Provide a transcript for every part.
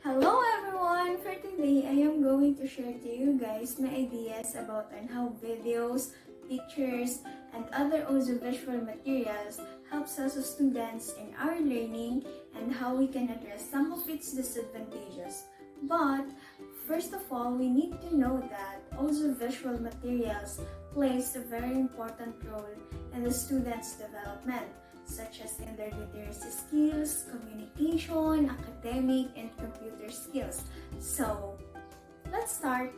Hello everyone! For today, I am going to share to you guys my ideas about on how videos, pictures, and other audiovisual materials helps us as students in our learning and how we can address some of its disadvantages. But first of all, we need to know that audiovisual materials plays a very important role in the students' development, such as in their literacy skills, communication, academic, and computer skills. So, let's start.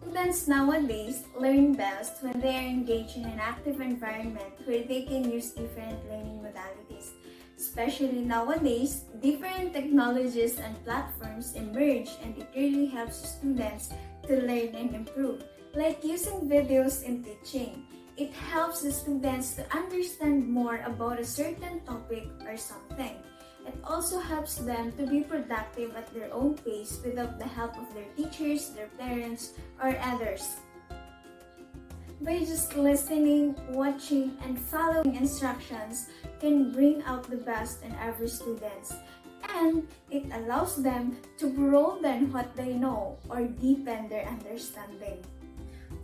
Students nowadays learn best when they are engaged in an active environment where they can use different learning modalities. Especially nowadays, different technologies and platforms emerge and it really helps students to learn and improve. Like using videos in teaching, it helps the students to understand more about a certain topic or something. It also helps them to be productive at their own pace without the help of their teachers, their parents, or others. By just listening, watching, and following instructions can bring out the best in every student. And it allows them to broaden what they know or deepen their understanding.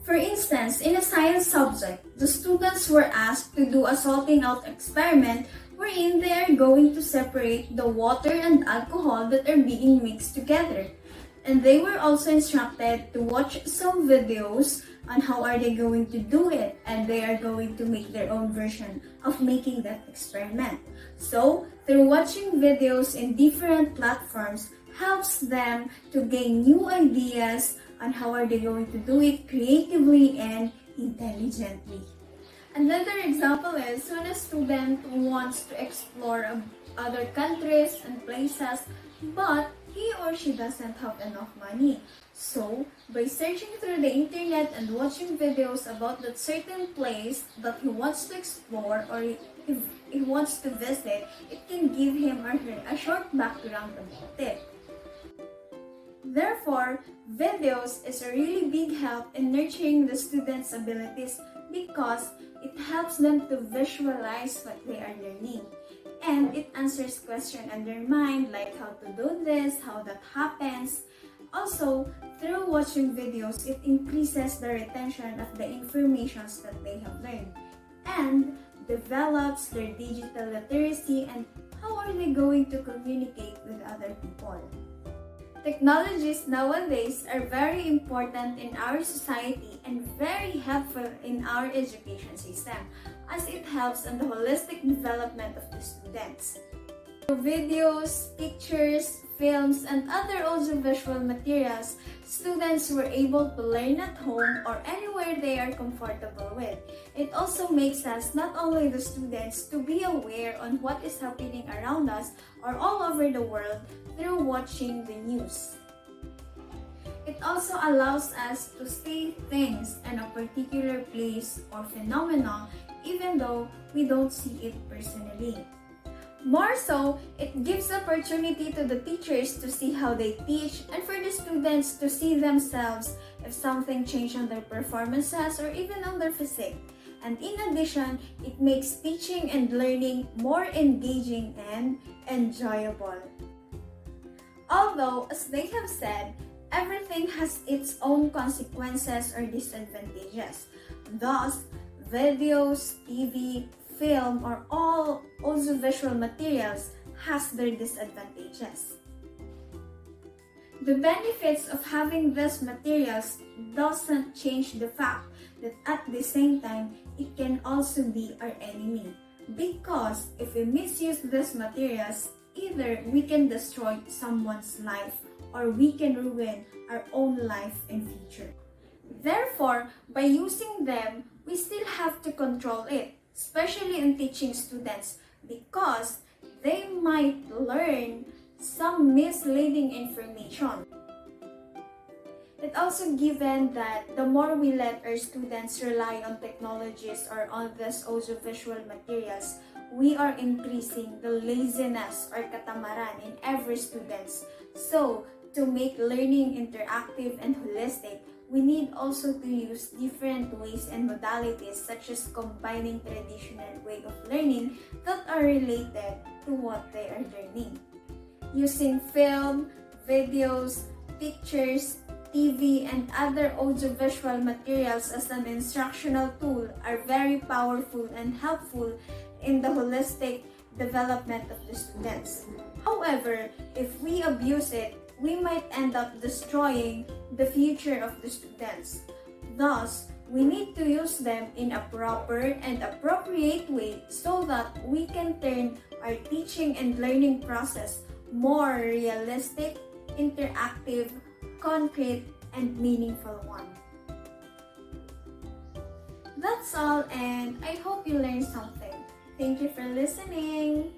For instance, in a science subject, the students were asked to do a salting out experiment wherein they are going to separate the water and alcohol that are being mixed together. And they were also instructed to watch some videos on how are they going to do it, and they are going to make their own version of making that experiment. So, through watching videos in different platforms helps them to gain new ideas on how are they going to do it creatively and intelligently. Another example is when a student wants to explore other countries and places, but he or she doesn't have enough money. So, by searching through the internet and watching videos about that certain place that he wants to explore or if he wants to visit, it can give him or her a short background about it. Therefore, videos is a really big help in nurturing the students' abilities because it helps them to visualize what they are learning. And it answers questions in their mind like how to do this, how that happens. Also, through watching videos, it increases the retention of the informations that they have learned and develops their digital literacy and how are they going to communicate with other people. Technologies nowadays are very important in our society and very helpful in our education system as it helps in the holistic development of the students. Through videos, pictures, films, and other audiovisual materials, students were able to learn at home or anywhere they are comfortable with. It also makes us, not only the students, to be aware on what is happening around us or all over the world through watching the news. It also allows us to see things in a particular place or phenomenon even though we don't see it personally. More so, it gives opportunity to the teachers to see how they teach and for the students to see themselves if something changed on their performances or even on their physique. And in addition, it makes teaching and learning more engaging and enjoyable. Although, as they have said, everything has its own consequences or disadvantages. Thus, videos, TV, film, or all audiovisual materials has their disadvantages. The benefits of having these materials doesn't change the fact that at the same time, it can also be our enemy. Because if we misuse these materials, either we can destroy someone's life or we can ruin our own life and future. Therefore, by using them, we still have to control it, especially in teaching students, because they might learn some misleading information. It also given that the more we let our students rely on technologies or on these audiovisual materials, we are increasing the laziness or katamaran in every student. So, to make learning interactive and holistic, we need also to use different ways and modalities such as combining traditional way of learning that are related to what they are learning. Using film, videos, pictures, TV, and other audiovisual materials as an instructional tool are very powerful and helpful in the holistic development of the students. However, if we abuse it, we might end up destroying the future of the students. Thus, we need to use them in a proper and appropriate way so that we can turn our teaching and learning process more realistic, interactive, concrete, and meaningful one. That's all, and I hope you learned something. Thank you for listening.